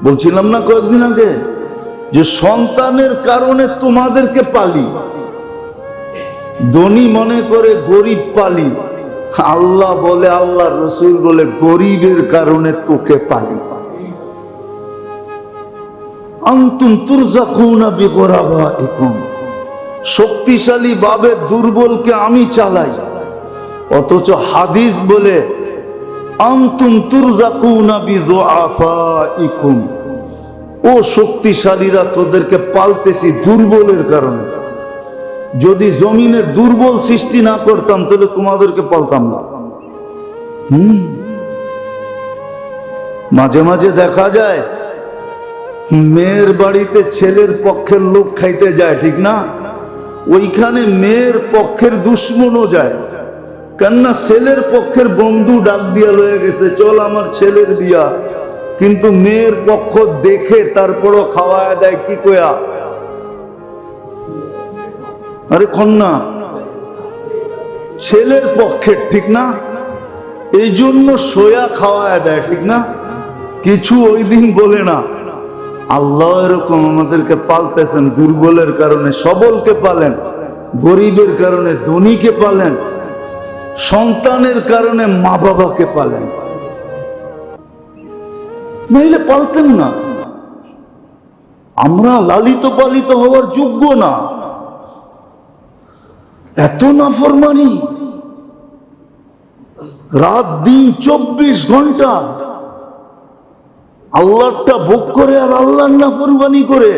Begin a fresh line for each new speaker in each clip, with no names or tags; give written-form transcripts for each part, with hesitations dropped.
বলছিলাম না কয়েকদিন আগে যে সন্তানের কারণে তোমাদেরকে পালি, ধনী মনে করে গরিব পালি। আল্লাহ বলে, আল্লাহ রসুল বলে, গরিবের কারণে তোকে পালি। আনতুম তুরজাকুনা বিগুরাবাইকুম, শক্তিশালী ভাবে দুর্বলকে আমি চালাই। অথচ হাদিস বলে আনতুম তুরজাকুনা বিদুআফাইকুম, ও শক্তিশালীরা তোদেরকে পালতেছি দুর্বলের কারণে। যদি জমিনে দুর্বল সৃষ্টি না করতাম তাহলে তোমাদেরকে পালতাম না। মাঝে মাঝে দেখা যায় মেয়ের বাড়িতে ছেলের পক্ষের লোক খাইতে যায়, ঠিক না? ওইখানে মেয়ের পক্ষের দুশ্মনও যায়, কেননা ছেলের পক্ষের বন্ধু ডাক দিয়া লয়ে গেছে, চল আমার ছেলের বিয়া। কিন্তু মেয়ের পক্ষ দেখে তারপরও খাওয়ায় দেয় কি কয়া, আরে কন্যা ছেলের পক্ষের, ঠিক না? এই জন্য সোয়া খাওয়ায় দেয়, ঠিক না? কিছু ওই দিন বলে না। আল্লাহ এরকম আমাদেরকে পালতেছেন, দুর্বলের কারণে সবলকে পালেন, গরিবের কারণে ধনীকে পালেন, সন্তানের কারণে মা বাবাকে পালেন, নইলে পালতেন না। আমরা লালিত পালিত হওয়ার যোগ্য না। এত নাফরমানি, রাত দিন 24 ঘন্টা আল্লাহটা ভোগ করে আর আল্লাহর নাফরমানি করে।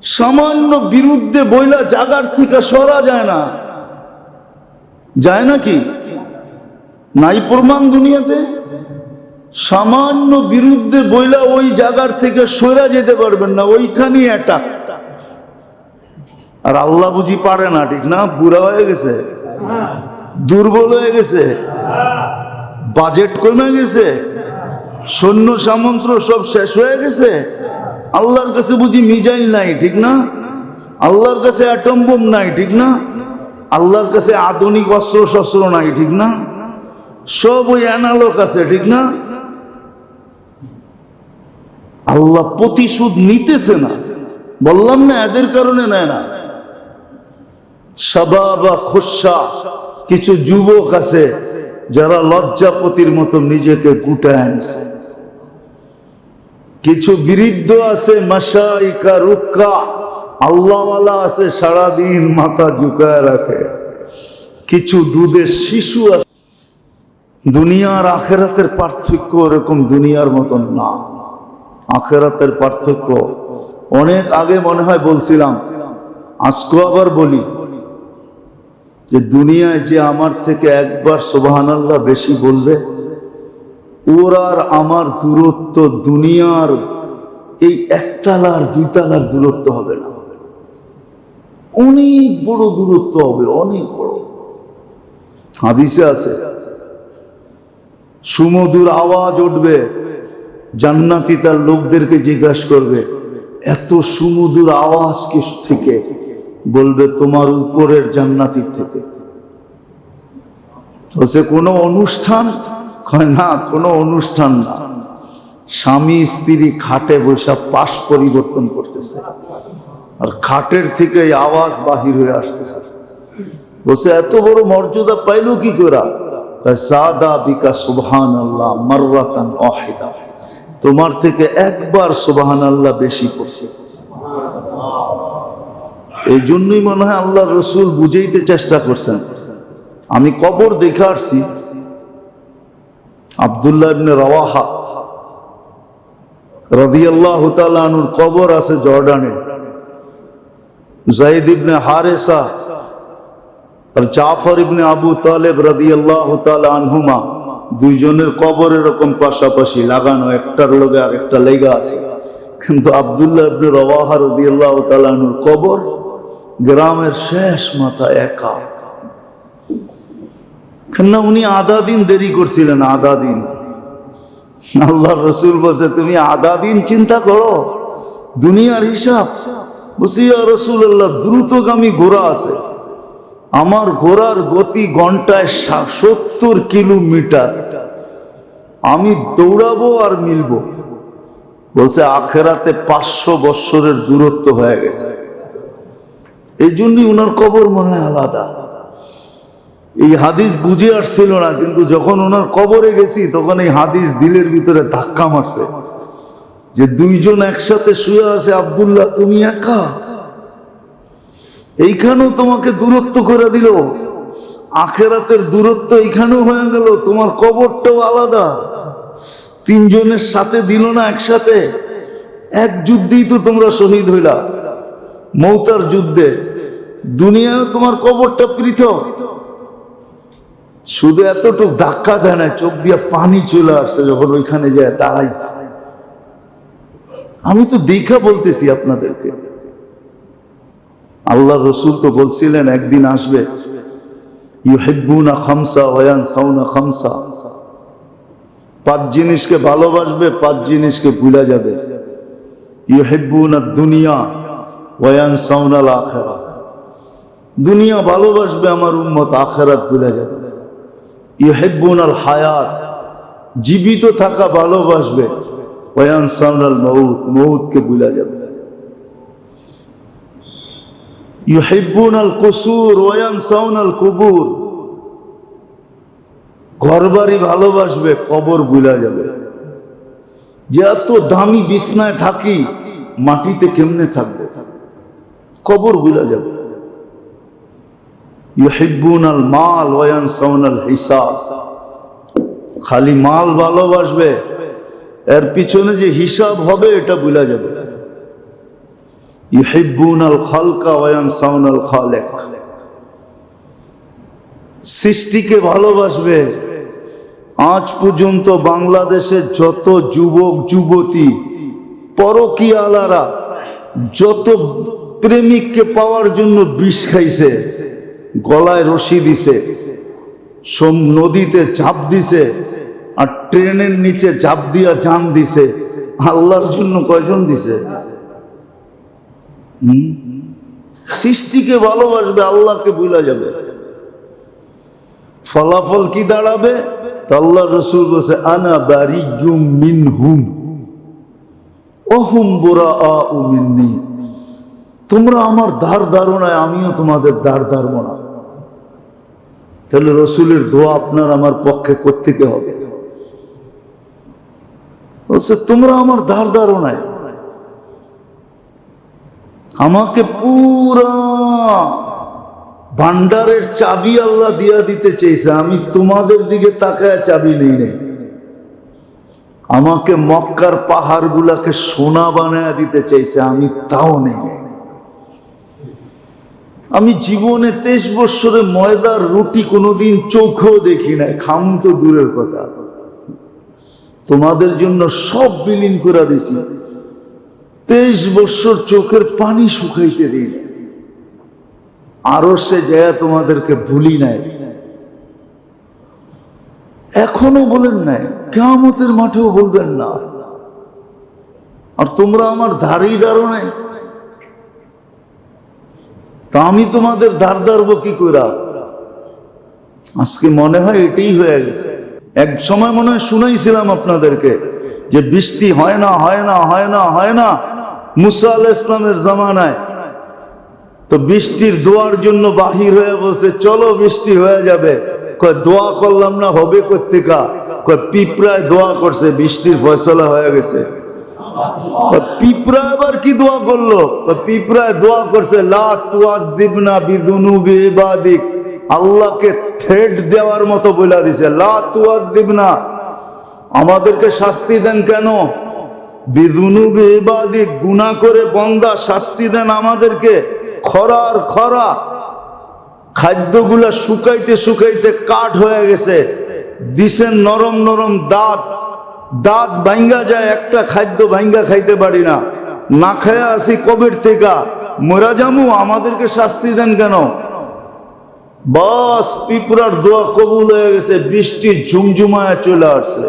সামান্য বিরুদ্ধে বইলা জাগার থেকে সরা যায় না, যায় নাকি? নাই প্রমাণ দুনিয়াতে? সামান্য বিরুদ্ধে বইলা ওই জাগার থেকে সরা যেতে পারবেন না, ওইখানেই অ্যাটাক। আর আল্লাহ বুঝি পারে না, ঠিক না? বুড়া হয়ে গেছে, দুর্বল হয়ে গেছে, বাজেট কমে গেছে, সৈন্য সামন্ত্র সব শেষ হয়ে গেছে। আল্লাহর কাছে বুঝি মিজাইল নাই, ঠিক না? আল্লাহর কাছে অ্যাটম বোম নাই, ঠিক না? আল্লাহর কাছে আধুনিক অস্ত্র শস্ত্র নাই, ঠিক না? সব ওই অ্যানালগ আছে, ঠিক না? আল্লাহ প্রতিশোধ নিতেছে না, বললাম না এদের কারণে নেয় না। শাবাবা খুশা, কিছু যুবক আছে যারা লজ্জাপতির মতো নিজেকে গুটায় আনছে। কিছু বৃদ্ধ আছে মাশাইকা রুক্কা, আল্লাহওয়ালা আছে সারাদিন মাথা ঝুঁকায় রাখে। কিছু দুধের শিশু আছে। দুনিয়ার আখেরাতের পার্থক্য এরকম দুনিয়ার মতন না। আখেরাতের পার্থক্য অনেক আগে মনে হয় বলছিলাম, আজকেও আবার বলি, যে দুনিয়ায় যে আমার থেকে একবার সুবহানাল্লাহ বেশি বলবে, ওর আর আমার দূরত্ব দুনিয়ার এই একতলার দুইতলার দূরত্ব হবে না, অনেক বড় দূরত্ব হবে, অনেক বড়। হাদিসে আছে সুমধুর আওয়াজ উঠবে, জান্নাতি তার লোকদেরকে জিজ্ঞাসা করবে এত সুমধুর আওয়াজ কিস থেকে? বলবে তোমার উপরের জান্নাতির থেকে। বলছে কোনো অনুষ্ঠান? না, কোনো অনুষ্ঠান না, স্বামী স্ত্রী খাটে বসে পাশ পরিবর্তন করতেছে, আর খাটের থেকে এই আওয়াজ বাহির হয়ে আসতেছে। বলছে এত বড় মর্যাদা পাইলো কি করে? সাদা বিকা সুবহানাল্লাহ মাররাতান ওয়াহিদা, তোমার থেকে একবার সুবহানাল্লাহ বেশি পড়ছে। এই জন্যই মনে হয় আল্লাহ রসুল বুঝাইতে চেষ্টা করছেন। আমি কবর দেখে আসছি, আব্দুল্লাহ ইবনে রাওয়াহা রাদিয়াল্লাহু তাআলা আনহুর কবর আছে জর্ডানে। যায়েদ ইবনে হারেসা আর জাফর ইবনে আবু তালেব রাদিয়াল্লাহু তাআলা আনহুমা, দুইজনের কবর এরকম পাশাপাশি লাগানো, একটার লগে আর একটা লেগা আছে। কিন্তু আব্দুল্লাহ ইবনে রাওয়াহা রাদিয়াল্লাহু তাআলা আনহুর কবর গ্রামের শেষ মাথা একা। কেননা উনি আধা দিন দেরি করছিলেন, আধা দিন। আল্লাহর রাসূল বলছে তুমি আধা দিন চিন্তা করো দুনিয়ার হিসাব? বলছি ইয়া রাসূলুল্লাহ, দ্রুতগামী ঘোড়া আছে, আমার ঘোড়ার গতি ঘন্টায় 70 কিলোমিটার, আমি দৌড়াবো আর মিলবো। বলছে আখেরাতে 500 বৎসরের দূরত্ব হয়ে গেছে, এই জন্যই ওনার কবর মনে হয় আলাদা। এই হাদিস বুঝে আসছিল না, কিন্তু যখন ওনার কবরে গেছি তখন এই হাদিস দিলের ভিতরে ধাক্কা মারছে যে দুইজন একসাথে শুয়ে আছে, আব্দুল্লাহ তুমি একা, এইখানেও তোমাকে দূরত্ব করে দিল, আখেরাতের দূরত্ব এইখানেও হয়ে গেল, তোমার কবরটাও আলাদা, তিনজনের সাথে দিল না একসাথে। এক যুদ্ধেই তো তোমরা শহীদ হইলা, মৌতার যুদ্ধে, দুনিয়ায় তোমার কবরটা পৃথক। শুধু এতটুক ধাক্কা দেয় না, চোখ দিয়ে পানি চলে আসছে যখন ওইখানে যায় দাঁড়াইছে। আমি তো দেখা বলতেছি আপনাদেরকে, আল্লাহ রসুল তো বলছিলেন একদিন আসবে, ইউহিব্বুনা খামসা ওয়া ইয়ানসাউনা খামসা, 5 জিনিসকে ভালোবাসবে, 5 জিনিসকে ভুলে যাবে। ইউহিব্বুনা দুনিয়া ওয়া ইয়ানসাউনাল আখিরাহ, দুনিয়া ভালোবাসবে আমার উম্মত, আখিরাত ভুলে যাবে। ইউহিব্বুনাল হায়াত, জীবিত থাকা ভালোবাসবে, ওয়া ইয়ানসাউনাল মউত, মউতকে ভুলে যাবে। ইউহিব্বুনাল কুসুর ওয়া ইয়ানসাউনাল কুবুর, ঘরবাড়ি ভালোবাসবে, কবর ভুলে যাবে। যে এত দামি বিছনায় থাকি, মাটিতে কেমনে থাকবে, কবর ভুলে যাবে। ইউহিব্বুনাল মাল ওয়া ইয়ানসাউনাল হিসাব, খালি মাল ভালোবাসবে, এর পিছনে যে হিসাব হবে এটা ভুলে যাবে। ইউহিব্বুনাল খালকা ওয়া ইয়ানসাউনাল খালিক, সৃষ্টিকে ভালোবাসবে। আজ পর্যন্ত বাংলাদেশে যত যুবক যুবতী পরকীয়ালারা যত প্রেমিককে পাওয়ার জন্য বিষ খাইছে, গলায় রশি দিছে, নদীতে ঝাঁপ দিছে, আর ট্রেনের নিচে ঝাঁপ দিয়া জান দিছে, আল্লাহর জন্য কয়জন দিছে? সৃষ্টিকে ভালোবাসবে, আল্লাহকে ভুলে যাবে। ফলাফল কি দাঁড়াবে? আল্লাহ রসুল বলছে আনা বারিয়্যুম মিনহুম ওয়া হুম বুরাআউ মিন্নী, তোমরা আমার ধার ধারণায়, আমিও তোমাদের ধার ধারবো না। তাহলে রসুলের দোয়া আপনার আমার পক্ষে করতে হবে। বলছে তোমরা আমার ধার ধারণায়, আমাকে পুরা ভান্ডারের চাবি আল্লাহ দিয়া দিতে চেয়েছে, আমি তোমাদের দিকে তাকায় চাবি নেই নাই। আমাকে মক্কার পাহাড় গুলাকে সোনা বানায় দিতে চাইছে, আমি তাও নেই। আমি জীবনে 23 বছরে ময়দার রুটি কোনোদিন চোখেও দেখি নাই, খাম তো দূরের কথা, তোমাদের জন্য সব বিলীন করে দিছি। 23 বছর চোখের পানি শুকাইতে দিই না, আরো সে যায় তোমাদেরকে ভুলি নাই, এখনো বলেন নাই, কিয়ামতের মাঠেও বলবেন না। আর তোমরা আমার ধারেই দাঁড়ো নাই, তা আমি তোমাদের ধার ধারবো কি করে? আজকে মনে হয় এটাই হয়ে গেছে। এক সময় মনে হয় শুনাইছিলাম আপনাদেরকে যে বৃষ্টি হয় না হয় না হয় না হয় না, মুসা আলাইহিস সালামের জামানায় তো বৃষ্টির দোয়ার জন্য বাহির হয়ে বসে, চলো বৃষ্টি হয়ে যাবে। কয় দোয়া করলাম না, হবে কোত্থেকা? কয় পিঁপড়ায় দোয়া করছে, বৃষ্টির ফয়সালা হয়ে গেছে। পিঁপড়া আবার কি দোয়া করলো? পিঁপড়ায় দোয়া করছে লা তুআযিবনা বিযুনুবি ইবাদিক, আল্লাহকে থ্রেট দেওয়ার মতো বলে দিছে, লা তুআযিবনা, আমাদেরকে শাস্তি দেন কেন? বিযুনুবি ইবাদিক, গুনাহ করে বান্দা, শাস্তি দেন আমাদেরকে। খরার খরা, খাদ্যগুলা শুকাইতে শুকাইতে কাঠ হয়ে গেছে, দিছেন নরম নরম দাঁত, দাঁত ভাঙ্গা যায়, একটা খাদ্য ভাঙ্গা খাইতে পারি না, না খায়া আসি কবের থেকে, মরা যামু, আমাদেরকে শাস্তি দেন কেন? বাস পিঁপড়ার দোয়া কবুল হয়ে গেছে, বৃষ্টি ঝুমঝুমায় চলে আসছে।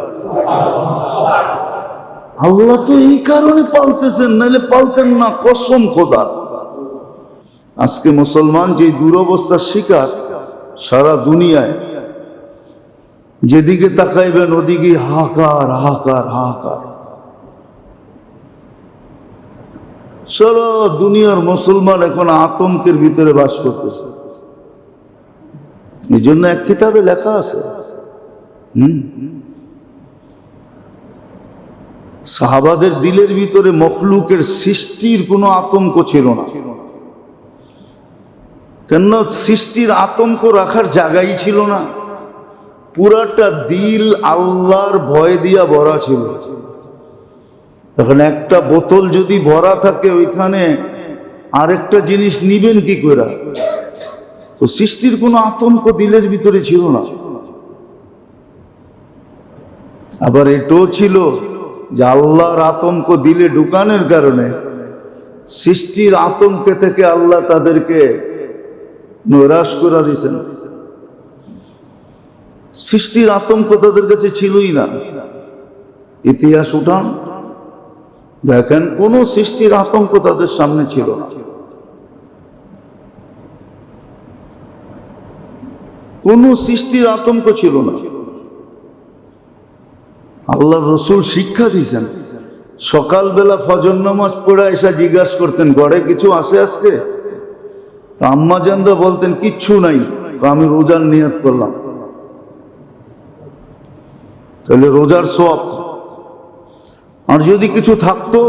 আল্লাহ তো এই কারণে পালতেছেন, নাহলে পালতেন না, কসম খোদা। আজকে মুসলমান যে দুরবস্থার শিকার, সারা দুনিয়ায় যেদিকে তাকাইবেন ওদিকে হাহাকার হাহাকার হাহাকার। সারা দুনিয়ার মুসলমান এখন আতঙ্কের ভিতরে বাস করতেছে। এই জন্য এক কিতাবে লেখা আছে, সাহাবাদের দিলের ভিতরে মখলুকের সৃষ্টির কোনো আতঙ্ক ছিল না। কেন? সৃষ্টির আতঙ্ক রাখার জায়গাই ছিল না। পুরাটা দিল আল্লাহর ভয় দিয়া ভরা ছিল। এখন একটা বোতল যদি ভরা থাকে, ওইখানে আরেকটা জিনিস নিবেন কি করে? তো সৃষ্টির কোনো আতঙ্ক দিলের ভিতরে ছিল না। আবার এটাও ছিল যে আল্লাহর আতঙ্ক দিলে ঢুকানোর কারণে সৃষ্টির আতঙ্কে থেকে আল্লাহ তাদেরকে নৈরাশ করে দিয়েছেন। সৃষ্টির আতঙ্ক তাদের কাছে ছিলই না। ইতিহাস উঠান, দেখেন কোন সৃষ্টির আতঙ্ক তাদের সামনে ছিল না। কোন সৃষ্টির আতঙ্ক ছিল না। আল্লাহ রসুল শিক্ষা দিয়েছেন। সকালবেলা ফজর নামাজ পড়ে এসে জিজ্ঞাসা করতেন, ঘরে কিছু আছে আজকে? তো আম্মাজানরা বলতেন কিচ্ছু নাই। আমি রোজার নিয়ত করলাম। তাহলে রোজার সওয়াব। আর যদি কিছু থাকতো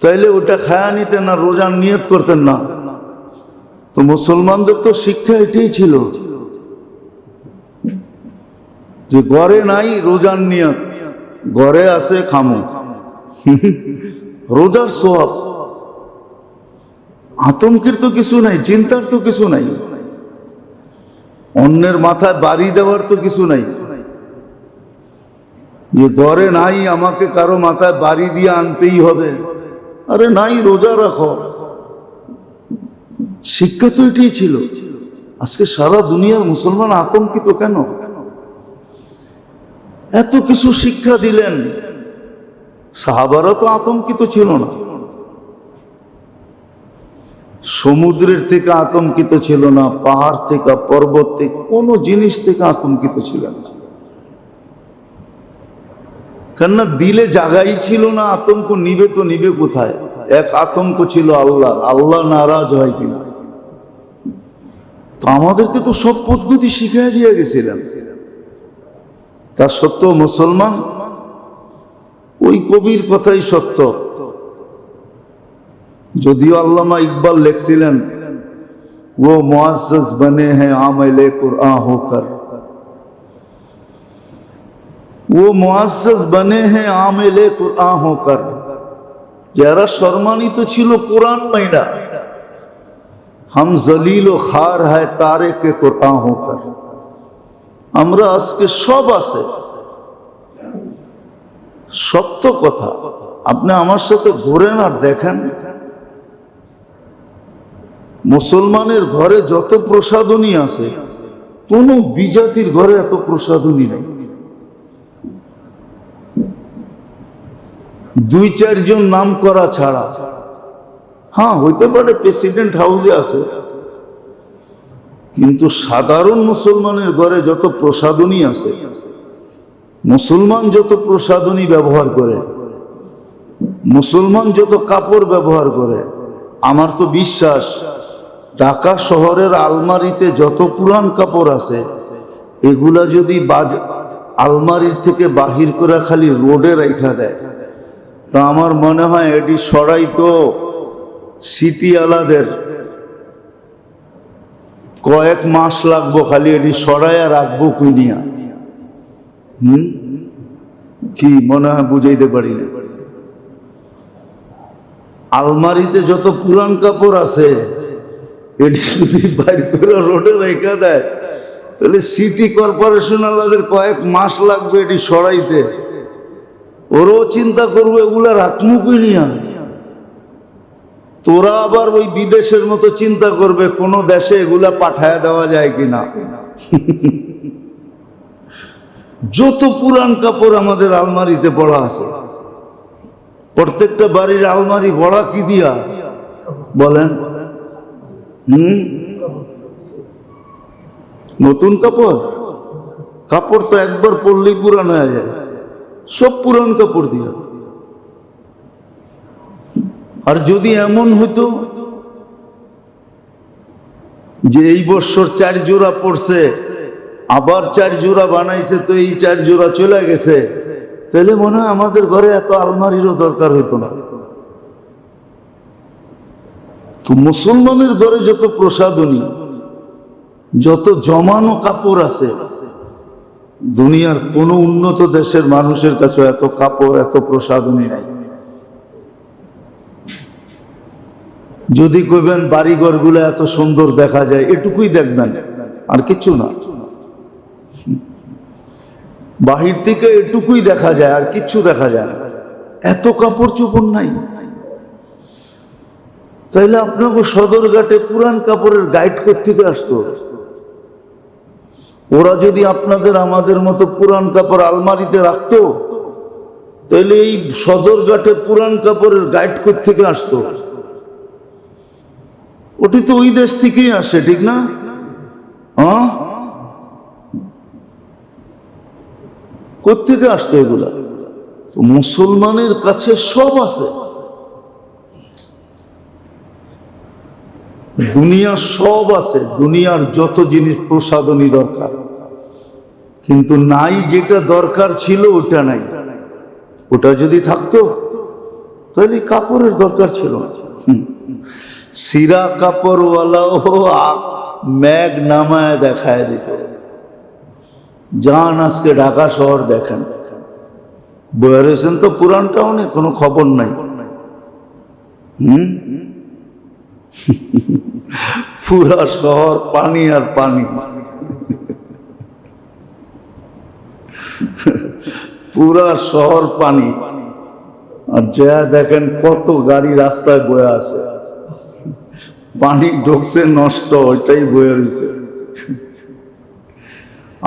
তাইলে ওটা খায়া নিতেন, আর রোজার নিয়ত করতেন না। তো মুসলমানদের তো শিক্ষা এটাই ছিল যে ঘরে নাই রোজার নিয়ত, ঘরে আছে খামো। রোজার সওয়াব। আতঙ্কের তো কিছু নাই, চিন্তার তো কিছু নাই, অন্যের মাথায় বাড়ি দেওয়ার তো কিছু নাই যে ঘরে নাই আমাকে কারো মাথায় বাড়ি দিয়ে আনতেই হবে। আরে নাই, রোজা রাখো। শিক্ষা তো এটাই ছিল। আজকে সারা দুনিয়ার মুসলমান আতঙ্কিত কেন? এত কিছু শিক্ষা দিলেন, সাহাবারা তো আতঙ্কিত ছিল না। সমুদ্রের থেকে আতঙ্কিত ছিল না, পাহাড় থেকে, পর্বত থেকে, কোনো জিনিস থেকে আতঙ্কিত ছিল না। কেননা দিলে জায়গাই ছিল না। আতঙ্ক নিবে তো নিবে কোথায়? এক আতঙ্ক ছিল আল্লাহ, আল্লাহ নারাজ হয় কিনা। তো আমাদেরকে তো সব পদ্ধতি শিখিয়ে দিয়ে গেছিলেন। তা সত্য মুসলমান ওই কবির কথাই সত্য। যদিও আল্লামা ইকবাল লিখছিলেন, वो मुअज़्ज़ज़ बने हैं आमिले कुरान होकर, वो मुअज़्ज़ज़ बने हैं आमिले कुरान होकर। যারা সম্মানিত ছিল কোরআন মাইনা, हम जलील ও খার है तारे के कुरान होकर। আমরা আজকে সব আছে, সত্য কথা। আপনি আমার সাথে ঘুরেন আর দেখেন, মুসলমানের ঘরে যত প্রসাধনী আছে, কোন বিজাতির ঘরে এত প্রসাধনী নেই। দুই চারজন নাম করা ছাড়া। হ্যাঁ, হইতে পারে প্রেসিডেন্ট হাউসে আছে, কিন্তু সাধারণ মুসলমানের ঘরে যত প্রসাধনী আছে, মুসলমান যত প্রসাধনী ব্যবহার করে, মুসলমান যত কাপড় ব্যবহার করে, আমার তো বিশ্বাস ঢাকা শহরের আলমারিতে যত পুরান কাপড় আছে, এগুলা যদি আলমারির থেকে বাহির করে খালি রোডে রেখা দেয়, তা আমার মনে হয় এটি সরাই তো সিটিওয়ালাদের কয়েক মাস লাগবো খালি এটি সরাইয়া রাখবো কুইনিয়া। কি মনে হয় বুঝাইতে পারি না। আলমারিতে যত পুরান কাপড় আছে, এটি যদি বাইর করে রোডে রেখা দেয়, তাহলে সিটি কর্পোরেশন আলাদের কয়েক মাস লাগবে এটি সরাইতে। ওরও চিন্তা করবো এগুলা রাখমু কুইনিয়া। তোরা আবার ওই বিদেশের মতো চিন্তা করবে কোন দেশে এগুলা পাঠায় দেওয়া যায় কিনা। যত পুরান কাপড় আমাদের আলমারিতে পড়া আছে, প্রত্যেকটা বাড়ির আলমারি ভরা কি দিয়া বলেন? নতুন কাপড়। কাপড় তো একবার পরলেই পুরান হয়ে যায়, সব পুরান কাপড় দিয়া। আর যদি এমন হতো যে এই বছর 4 জোড়া পড়ছে, আবার 4 জোড়া বানাইছে, তো এই 4 জোড়া চলে গেছে, তাহলে মনে হয় আমাদের ঘরে এত আলমারিরও দরকার হইতো না। তো মুসলমানের ঘরে যত প্রসাধনী, যত জমানো কাপড় আছে, দুনিয়ার কোন উন্নত দেশের মানুষের কাছে এত কাপড়, এত প্রসাধনী নাই। যদি কইবেন বাড়িঘর গুলো এত সুন্দর দেখা যায়, এটুকুই দেখবেন, আর কিছু না। বাহির থেকে এটুকুই দেখা যায়, আর কিছু দেখা যায় না। এত কাপড় চোপড় নাই। তাইলে আপনাকে সদরঘাটে পুরান কাপড়ের গাইড করতে আসতো। ওরা যদি আপনাদের আমাদের মতো পুরান কাপড় আলমারিতে রাখতো, তাহলে এই সদরঘাটে পুরান কাপড়ের গাইড থেকে আসতো। ওটি তো ওই দেশ থেকেই আসে, ঠিক না? হ্যাঁ, কোত্থেকে আসতো এগুলা? তো মুসলমানের কাছে সব আছে, দুনিয়ার সব আছে, দুনিয়ার যত জিনিস প্রসাধনী দরকার, কিন্তু নাই যেটা দরকার ছিল ওটা নাই। ওটা যদি থাকতো তাহলে কাপড়ের দরকার ছিল না। সিরা কাপড়ওয়ালাও ম্যাগ নামায় দেখায় দিত, যান আজকে ঢাকা শহর দেখেন, বয়ে রয়েছেন তো পুরান টাউনে, কোনো খবর নাই। পুরা শহর পানি আর পানি, পুরা শহর পানি। আর যা দেখেন কত গাড়ি রাস্তায় বয়ে আছে, পানি ঢুকছে নষ্ট, ওইটাই বয়ে রয়েছে।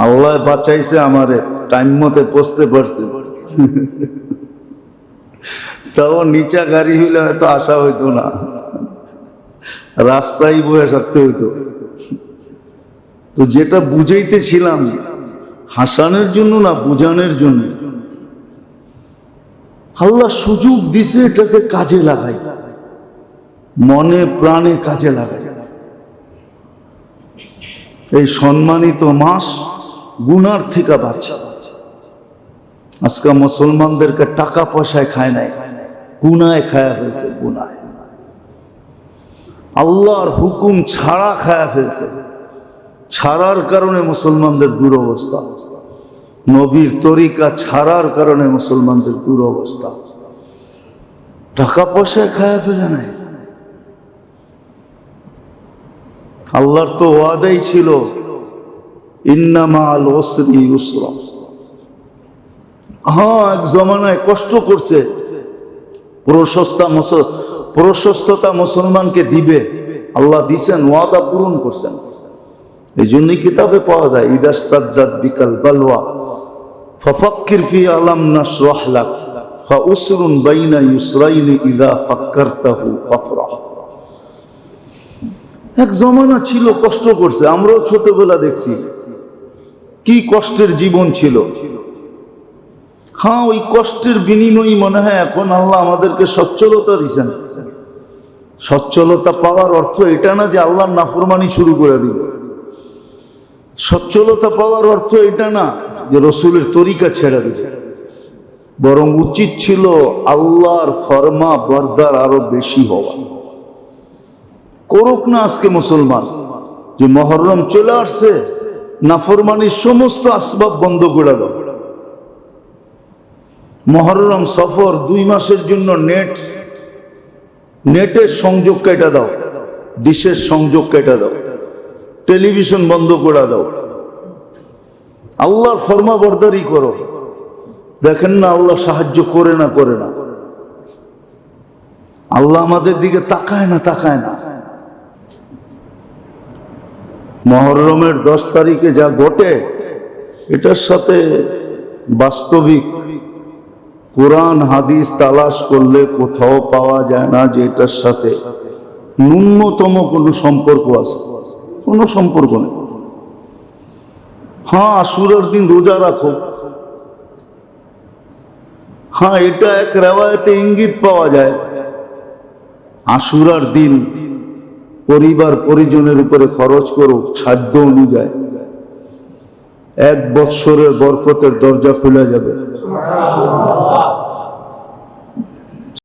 আল্লাহ বাঁচাইছে আমারে, টাইম মতে পৌঁছতে পারছে। তাও নিচা গাড়ি হইলে হয়তো আসা হইতো না, রাস্তায় বয়ে থাকতে হইতো। তো যেটা বুঝাইতেছিলাম, হাসানের জন্য না, বুঝানোর জন্য। আল্লাহ সুযোগ দিছে, এটাকে কাজে লাগাই, মনে প্রাণে কাজে লাগাই। এই সম্মানিত মাস গুনার থেকে বাঁচে। আজকে মুসলমানদেরকে টাকা পয়সায় খায় নাই, গুনায় খায়া ফেলছে, গুনায়। আল্লাহর হুকুম ছাড়া খায়া ফেলছে, ছাড়ার কারণে মুসলমানদের দুরবস্থা। নবীর তরিকা ছাড়ার কারণে মুসলমানদের দুরবস্থা। টাকা পয়সায় খায়া ফেলে নাই। আল্লাহর তো ওয়াদাই ছিল, ইন্না মাআল উসরি ইউসরা। হ্যাঁ, এক জমানায় কষ্ট করছে, প্রশস্ততা মুসলমানকে দিবে, আল্লাহ দিছেন, ওয়াদা পূরণ করছেন। এই জন্যই কিতাবে পাওয়া যায়, ইদাস্তাদ্দাত বিকাল বালওয়া ফাফাক্কির ফি আলাম নাশরাহ লাক ফাউসরুন বাইনা ইউসরাইনি ইযা ফাক্কারতাহু ফাফরাহ। এক জমানা ছিল, কষ্ট করছে, আমরাও ছোটবেলা দেখছি কি কষ্টের জীবন ছিল। হ্যাঁ, ওই কষ্টের বিনিময়ে মনে হয় এখন আল্লাহ আমাদেরকে সচ্ছলতা দিচ্ছেন। সচ্ছলতা পাওয়ার অর্থ এটা না যে আল্লাহর নাফরমানি শুরু করে দিবে। সচ্ছলতা পাওয়ার অর্থ এটা না যে রসুলের তরিকা ছেড়ে দিবে। বরং উচিত ছিল আল্লাহর ফরমা বরদার আরো বেশি হওয়া। করুক না আজকে মুসলমান, যে মুহররম চলে আসছে, নাফরমানির সমস্ত আসবাব বন্ধ করে দাও। মুহররম সফর 2 মাসের জন্য নেটের সংযোগ কেটে দাও, ডিশের সংযোগ কেটে দাও, টেলিভিশন বন্ধ করে দাও। আল্লাহর ফরমা বরদারি করো। দেখেন না আল্লাহ সাহায্য করে না, করে না। আল্লাহ আমাদের দিকে তাকায় না, তাকায় না। মুহররমের 10 তারিখে যা ঘটে, এটার সাথে বাস্তবিক কোরআন হাদিস তালাশ করলে কোথাও পাওয়া যায় না যে এটার সাথে ন্যূনতম কোনো সম্পর্ক আছে। কোনো সম্পর্ক নেই। হ্যাঁ, আশুরার দিন রোজা রাখো, হ্যাঁ, এটা এক রেওয়ায়েতে ইঙ্গিত পাওয়া যায় আশুরার দিন পরিবার পরিজনের উপরে খরচ করো সাধ্য অনুযায়ী, 1 বৎসরের বরকতের দরজা খুলে যাবে।